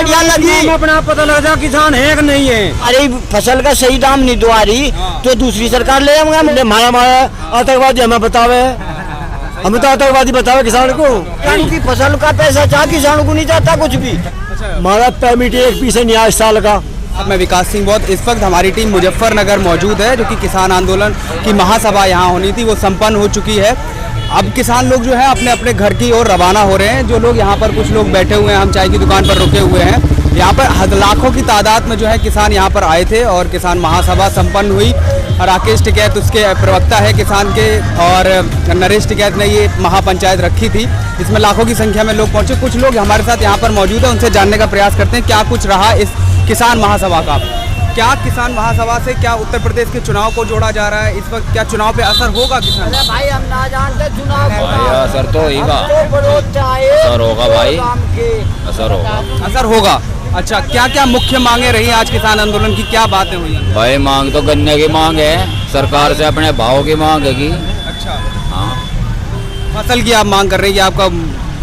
बढ़िया लगी। अपना पता लग जाए किसान है कि नहीं है। अरे फसल का सही दाम नहीं दो आ रही तो दूसरी सरकार ले आऊंगा। मारा आतंकवादी हमें बतावे, हमें तो आतंकवादी बतावे किसान को। उनकी फसल का पैसा चाह किसानों को नहीं चाहता कुछ भी। हमारा परमिट एक पीस नहीं आया इस साल का। मैं विकास सिंह बहुत। इस वक्त हमारी टीम मुजफ्फरनगर मौजूद है, जो कि किसान आंदोलन की महासभा यहाँ होनी थी वो संपन्न हो चुकी है। अब किसान लोग जो है अपने अपने घर की ओर रवाना हो रहे हैं। जो लोग यहाँ पर कुछ लोग बैठे हुए हैं, हम चाय की दुकान पर रुके हुए हैं। यहाँ पर लाखों की तादाद में जो है किसान यहाँ पर आए थे और किसान महासभा संपन्न हुई। राकेश टिकैत उसके प्रवक्ता है किसान के, और नरेश टिकैत ने ये महापंचायत रखी थी। इसमें लाखों की संख्या में लोग पहुँचे। कुछ लोग हमारे साथ यहाँ पर मौजूद हैं, उनसे जानने का प्रयास करते हैं क्या कुछ रहा इस किसान महासभा का। क्या किसान महासभा से क्या उत्तर प्रदेश के चुनाव को जोड़ा जा रहा है? इस वक्त क्या चुनाव पे असर होगा किसान? भाई हम ना जानते चुनाव असर तो होगा, असर होगा भाई, असर होगा, असर होगा। अच्छा, क्या क्या मुख्य मांगे रही आज किसान आंदोलन की, क्या बातें हुई हैं? भाई मांग तो गन्ने की मांग है, सरकार से अपने भाव की मांग है। अच्छा, हाँ, फसल की आप मांग कर रही है आपका?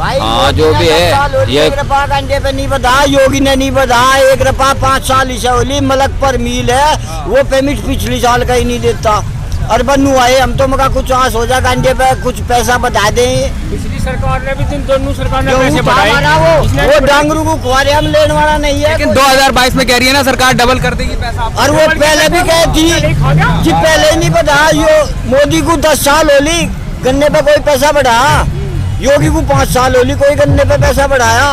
हाँ जो भी है ये गंडे पे नहीं बधा, योगी ने नहीं बधा। 1 रुपया 5 साल इसे होली मलक पर मिल है, वो पेमेंट पिछली साल का ही नहीं देता। और बनू आए हम तो मगा कुछ आस हो जाए गंडे पे कुछ पैसा बता दें। पिछली सरकार ने भी दोनों सरकार ने पैसे बढ़ाए, वो डांगरू को खुआरे हम लेने वाला नहीं है। लेकिन 2022 में कह रही है ना सरकार डबल कर देगी पैसा। और वो पहले भी कही थी कि पहले नहीं बता। यो मोदी को 10 साल होली गन्ने पे कोई पैसा बढ़ा, योगी को 5 साल होली कोई गन्ने पे पैसा बढ़ाया।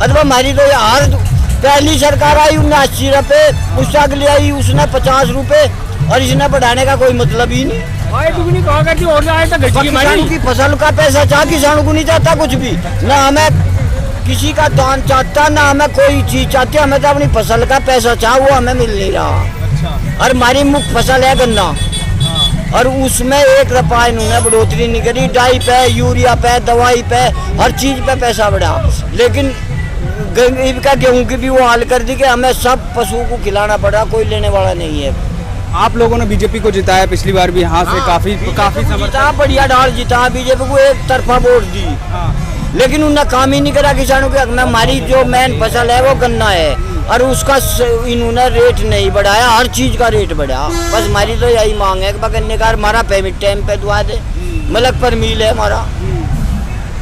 अरे हमारी तो यार पहली सरकार आई उन्हें 80 रुपए, उससे अगली आई उसने 50 रुपए, और इसने बढ़ाने का कोई मतलब ही नहीं। किसान की फसल का पैसा चाह किसानों को नहीं चाहता कुछ भी। ना हमें किसी का दान चाहता, ना हमें कोई चीज चाहती। हमें तो अपनी फसल का पैसा चाह, वो हमें मिल नहीं रहा। और हमारी मुख्य फसल है गन्ना, और उसमें 1 रुपया इन्होंने बढ़ोतरी नहीं करी। डाई पे, यूरिया पे, दवाई पे, हर चीज पे पैसा बढ़ा। लेकिन का गेहूं की भी वो हाल कर दी कि हमें सब पशुओं को खिलाना पड़ा, कोई लेने वाला नहीं है। आप लोगों ने बीजेपी को जिताया पिछली बार भी यहाँ से, काफी जिता, बढ़िया डाल जिता। बीजेपी को एक तरफा वोट दी, लेकिन उन्होंने काम ही नहीं करा किसानों के हक में। हमारी जो मेन फसल है वो गन्ना है, और उसका इन्होंने रेट नहीं बढ़ाया, हर चीज का रेट बढ़ा। बस हमारी तो यही मांग है कि गन्ने का हमारा पेमेंट टाइम पे दुआ दे। मलक पर मिल है हमारा,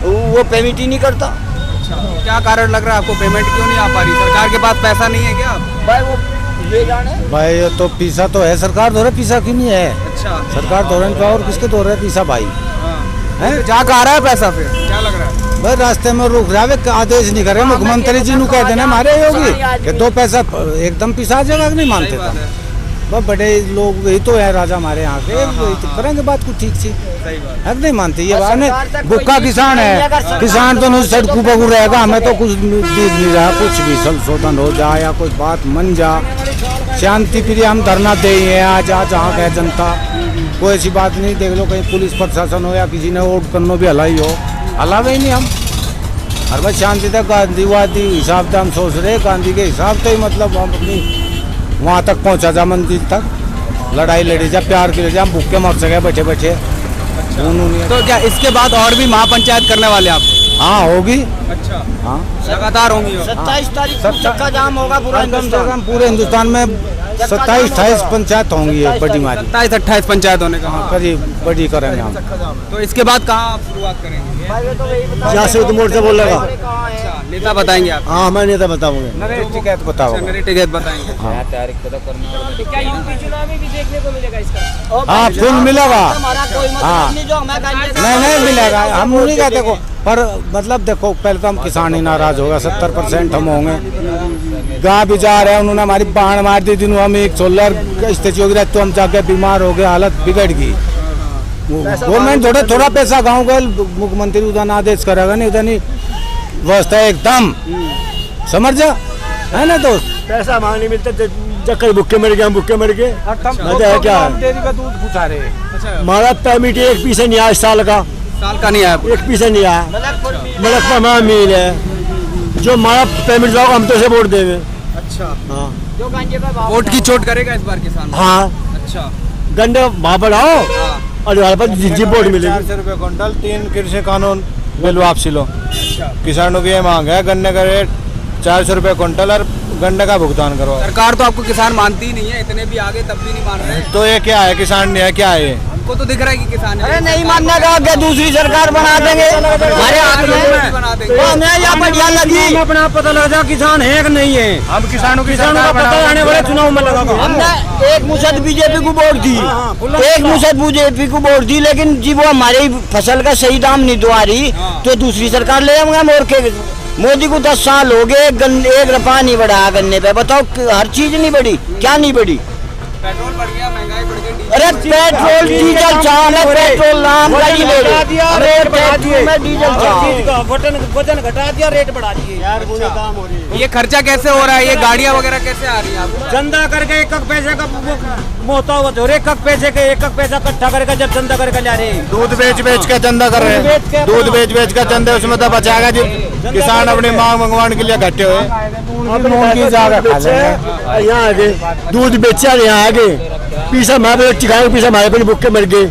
वो पेमेंट ही नहीं करता। अच्छा, क्या कारण लग रहा है आपको, पेमेंट क्यों नहीं आ पा रही? सरकार के पास पैसा नहीं है क्या? भाई वो ये जाने भाई तो पीसा तो है सरकार दो रहे, पीसा क्यों नहीं है? अच्छा, सरकार दो रहे और किसके दो रहे पीसा भाई है? जा कहा रहा है पैसा, फिर क्या लग रहा है? भाई रास्ते में रुक रहा है, आदेश नहीं कर रहे। मुख्यमंत्री जी ने कह देना हमारे योगी कि 2 पैसा एकदम पिसा जाएगा, नहीं मानते था। बस बड़े लोग यही तो है राजा हमारे यहाँ के, वही तो करेंगे बात कुछ ठीक सी, है नहीं मानते। ये बात नहीं, भूखा किसान है, किसान तो नहीं सड़कों पर रहेगा। हमें तो कुछ दिख नहीं रहा, कुछ भी संशोधन हो जाए या कोई बात मन जा, शांति प्रिय हम धरना दे आज जहाँ है जनता। कोई ऐसी बात नहीं, देख लो कहीं पुलिस प्रशासन हो या किसी ने वोट करना भी हलाई हो, हलावे ही नहीं हम। और बस शांति तक गांधीवादी हिसाब से हम सोच रहे, गांधी के हिसाब से ही मतलब हम अपनी वहाँ तक पहुँचा जा, मंदिर तक लड़ाई लड़ी जा, प्यार की जा, हम भूखे मर सके बैठे बैठे। अच्छा, तो क्या इसके बाद और भी महापंचायत करने वाले आप? हाँ होगी। अच्छा, हाँ लगातार होंगी। 27 तारीख को चक्का जाम होगा पूरा हिंदुस्तान। पूरे हिंदुस्तान में 27-28 पंचायत होंगी बड़ी मारी। 27-28 पंचायत होने का करीब बड़ी करेंगे हम। तो इसके बाद कहाँ आप शुरुआत करेंगे? यहाँ से तो मोर्चा बोलेगा। अच्छा, नेता बताएंगे आप? हाँ मैं नेता बताऊंगे। नरेश टिकैत बताओ। नरेश टिकैत बताएंगे। हाँ फुल मिलेगा। हाँ नहीं मिलेगा, हम नहीं कहते को, पर मतलब देखो पहले तो हम किसान ही नाराज होगा, 70% हम होंगे। गाँव भी जा रहे हैं, उन्होंने हमारी बाढ़ मार दी थी, हम एक सोलर स्थिति हो गई तो हम जाके बीमार हो गए, हालत बिगड़ गई। गवर्नमेंट थोड़ा पैसा गाँव का मुख्यमंत्री उधर आदेश करेगा नहीं, उधर नहीं व्यवस्था एकदम समझ जा, है ना दोस्त। पैसा मांग नहीं मिलता, चक्कर भुक्के मर गए, हम भुक्के मर गए। क्या दूध पूछा रहे, हमारा पेमेंट 1 पैसा नहीं आया इस साल का नहीं आया, 1 पैसा नहीं आया। मलक पर हमारा मिल है, जो हमारा पेमेंट जाओगा हम तो से वोट देंगे। अच्छा, हाँ वोट की चोट करेगा इस बार किसान? हाँ, अच्छा, गंडे भाव बढ़ाओ और वोट मिलेगी। 400 रुपये क्विंटल, 3 कृषि कानून बिल वापसी लो। किसानों की ये मांग है, गन्ने का रेट 400 रुपये क्विंटल और गन्ने का भुगतान करो। सरकार तो आपको किसान मानती ही नहीं है, इतने भी आगे तब भी नहीं मान रहे। तो ये क्या है, किसान नहीं है क्या है ये? हमको तो दिख रहा है कि किसान है। अरे नहीं मानने का क्या दूसरी सरकार बना देंगे हमारे हाथ में, बना देंगे। तो हमें या बढ़िया लगी। अपना पता लग जा किसान है कि नहीं है। हम किसानों का पता आने वाले चुनाव में लगा। हमने एक मुश्त बीजेपी को वोट दी, एक मुश्त बीजेपी को वोट दी, लेकिन जी वो हमारी फसल का सही दाम नहीं दुआ रही तो दूसरी सरकार ले आऊंगा मोड़ के। मोदी को 10 साल हो गए, एक रुपया नहीं बढ़ा गन्ने पे। बताओ हर चीज नहीं बढ़ी, क्या नहीं बढ़ी? पेट्रोल बढ़ गया, महंगाई बढ़ गई। अरे पेट्रोल डीजल चाह, पेट्रोल नाम का ही ले लो। अरे पेट्रोल में डीजल चाह, वजन घटा दिया, रेट बढ़ा दिए यार। काम हो रही है। ये खर्चा कैसे हो रहा है, ये गाड़ियाँ वगैरह कैसे आ रही है आपको? चंदा करके एक पैसे का मोहतावत हो रहे, एक पैसे के एक पैसा इकट्ठा करके जब चंदा करके ला रहे। दूध बेच के चंदा कर रहे हैं, दूध बेच के चंदे उसमें तो बचाएगा जी। किसान अपनी मांग मंगवाने के लिए इकट्ठे हुए। यहाँ आ गए, दूध बेचा यहाँ आ गए, पीसा हमारे टिकाएंगे, पीसा हमारे पे भूख के मर गए।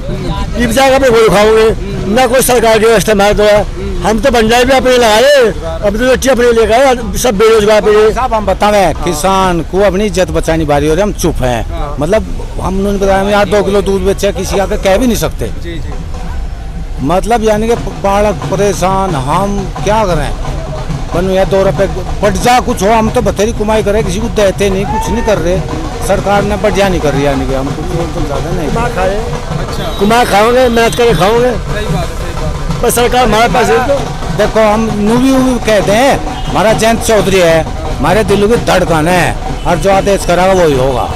ये बेचारा अपने गोल खाओगे ना, कोई सरकार की व्यवस्था हमारे तो है। हम तो बंजाई भी अपने लगाए, अब तो बच्चे अपने ले गए, सब बेरोजगार पे। साहब हम बतावे किसान को अपनी इज्जत बचानी बारी हो रही है, हम चुप हैं। मतलब हमने बताया यार 2 किलो दूध बेचे, किसी आके कह भी नहीं सकते। मतलब यानी कि बालक परेशान, हम क्या करें? बनो या 2 रुपए बढ़ जा कुछ हो, हम तो बथेरी कमाई करें, किसी को देते नहीं, कुछ नहीं कर रहे। सरकार ने बढ़िया नहीं कर रही, यानी कि हम कुछ तो ज़्यादा नहीं कुमार खाओगे, मेहनत करके खाओगे, पर सरकार हमारे पास है। तो देखो हम नूबी कहते हैं, हमारा जयंत चौधरी है, हमारे दिल की धड़कन है, और जो आदेश करेगा वही होगा,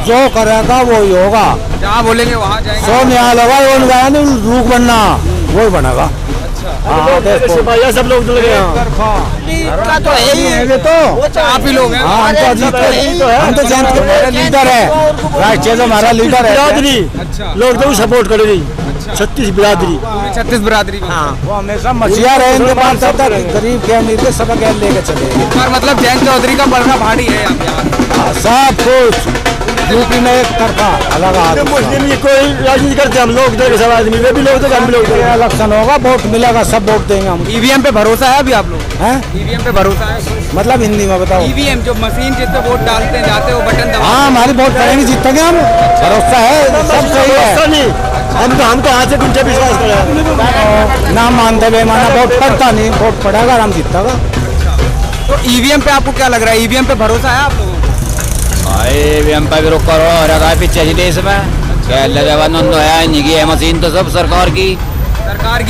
जो करेगा वही होगा। जहाँ बोलेंगे वहाँ जाएंगे। सो न्याय होगा, वो लगाया नहीं रूख बनना, वही बनेगा। सिपाही सब लोग जुड़ गए यहाँ। तो है ही तो आप ही लोग हैं। हाँ, हम तो अजीत हम तो जयंत के हमारा लीडर है, राष्ट्रीय जो हमारा लीडर है। बिरादरी लोग तो सपोर्ट करेगी, 36 बिरादरी। 36 बिरादरी। हाँ, वो हमेशा मछिया रहे, इनके पास रहता है, गरीब के अमीर के सब गैर लेके चले। और मतलब जयंत चौधरी का बढ़ना भारी है यहाँ। सब कुछ यूपी में एक तरफा अलग आदमी। मुस्लिम की कोई राजनीति करते हम लोग, देंगे सब आदमी, वे भी लोग तो हम भी लोग। इलेक्शन होगा, वोट मिलेगा, सब वोट देंगे हम। ईवीएम पे भरोसा है अभी आप लोग? हैं? ईवीएम पे भरोसा है? मतलब हिंदी में बताओ। ईवीएम जो मशीन जिससे वोट डालते हैं, जाते हो बटन दबा। हाँ, हमारी वोट करेंगे, जीतेंगे हम, भरोसा है, सब सही है। नहीं, हम तो हाथ से कुछ विश्वास करें ना मानते बेमाना वोट पड़ता नहीं, वोट पड़ेगा, हम जीतेगा। तो ईवीएम पे आपको क्या लग रहा है, ईवीएम पे भरोसा है आप लोगों को? ईवीएम पे भी रुक करो रखा पीछे ही देश में क्या लगा नंदो है नहीं की है मशीन तो सब सरकार की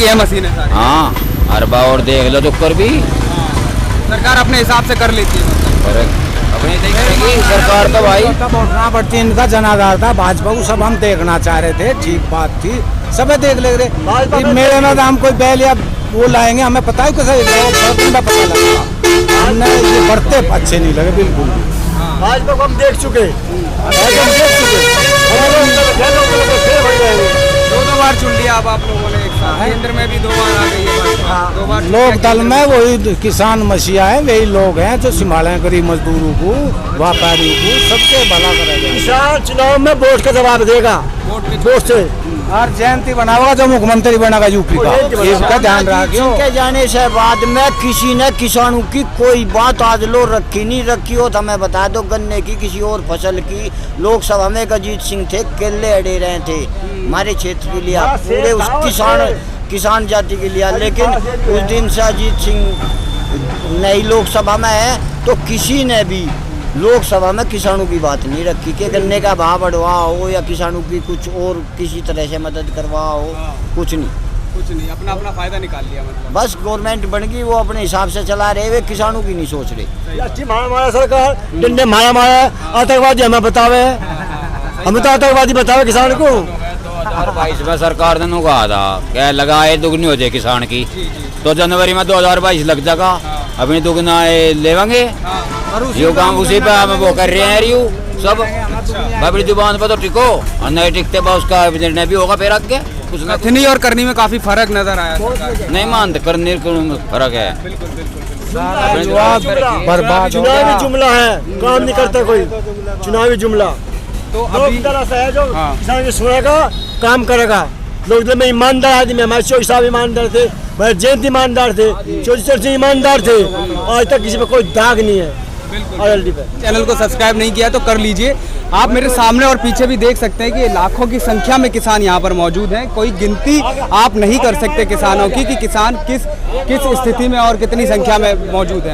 है मशीन है सारी। हाँ हर बार देख लो चुप कर भी सरकार अपने हिसाब से कर लेती है। अपनी देखेगी सरकार तो भाई वोटना पड़ती, इनका जनाधार था भाजपा को, सब हम देखना चाह रहे थे, ठीक बात थी, सब देख ले रहे। मेरे में हम कोई बैल या वो लाएंगे, हमें पता है कैसा पता लगा, हमने ये बढ़ते अच्छे नहीं लगे बिल्कुल। आज तक हम देख चुके, 2 बार चुन लिया अब आप लोगों ने एक साथ, केंद्र में भी 2 बार आ गई है भाजपा, 2 बार। लोक दल में वही किसान मसीहा है, वही लोग हैं जो संभाले गरीब मजदूरों को, व्यापारियों को, सबके भला करेगा। किसान चुनाव में वोट का जवाब देगा, वोट से। और जयंती बनाएगा जो मुख्यमंत्री बनेगा यूपी का, इसका ध्यान रखियो। के जाने से बाद में किसी ने किसानों की कोई बात आज लो रखी नहीं रखी हो, तो हमें बता दो गन्ने की किसी और फसल की। लोकसभा में अजीत सिंह थे, केले अड़े रहे थे हमारे क्षेत्र के लिए, पूरे उस किसान जाति के लिए। लेकिन उस दिन से अजीत सिंह नई लोकसभा में है तो किसी ने भी लोकसभा में किसानों की बात नहीं रखी कि गन्ने का भाव बढ़वा हो या किसानों की कुछ और किसी तरह से मदद करवा हो, कुछ नहीं, अपना अपना फायदा निकाल लिया। मतलब बस गवर्नमेंट बन गई, वो अपने हिसाब से चला रहे, वे किसानों की नहीं सोच रहे। अच्छी मारा सरकार, डंडे मारा आतंकवादी हमें बतावे, हमें तो आतंकवादी बतावे किसान को। 2022 में सरकार ने कहा था क्या लगाए दुगनी हो जाए किसान की, तो जनवरी में 2022 लग जाएगा, अभी दुगना लेवांगे यो काम उसी पे हम वो कर रहे हैं रियू सब अपनी जुबान पर तो टिको और नहीं टिकते बा उसका निर्णय भी होगा फिर आगे कुछ ना कथनी और करनी में काफी फर्क नजर आया सरकार। नहीं मानते करने में फर्क है। बर्बाद चुनावी जुमला है, काम नहीं करता कोई, चुनावी जुमला। तो अभी तरह से है जो हाँ। किसान की सुनेगा, काम करेगा, लोग तो मैं ईमानदार आदमी, हमारे चौधरी साहब ईमानदार थे, हमारे जयंत ईमानदार थे, चौधरी सर से ईमानदार थे, आज तक किसी पे कोई दाग नहीं है। RLD पे चैनल को सब्सक्राइब नहीं किया तो कर लीजिए। आप मेरे सामने और पीछे भी देख सकते हैं कि लाखों की संख्या में किसान यहाँ पर मौजूद हैं। कोई गिनती आप नहीं कर सकते किसानों की कि किसान किस स्थिति में और कितनी संख्या में मौजूद हैं।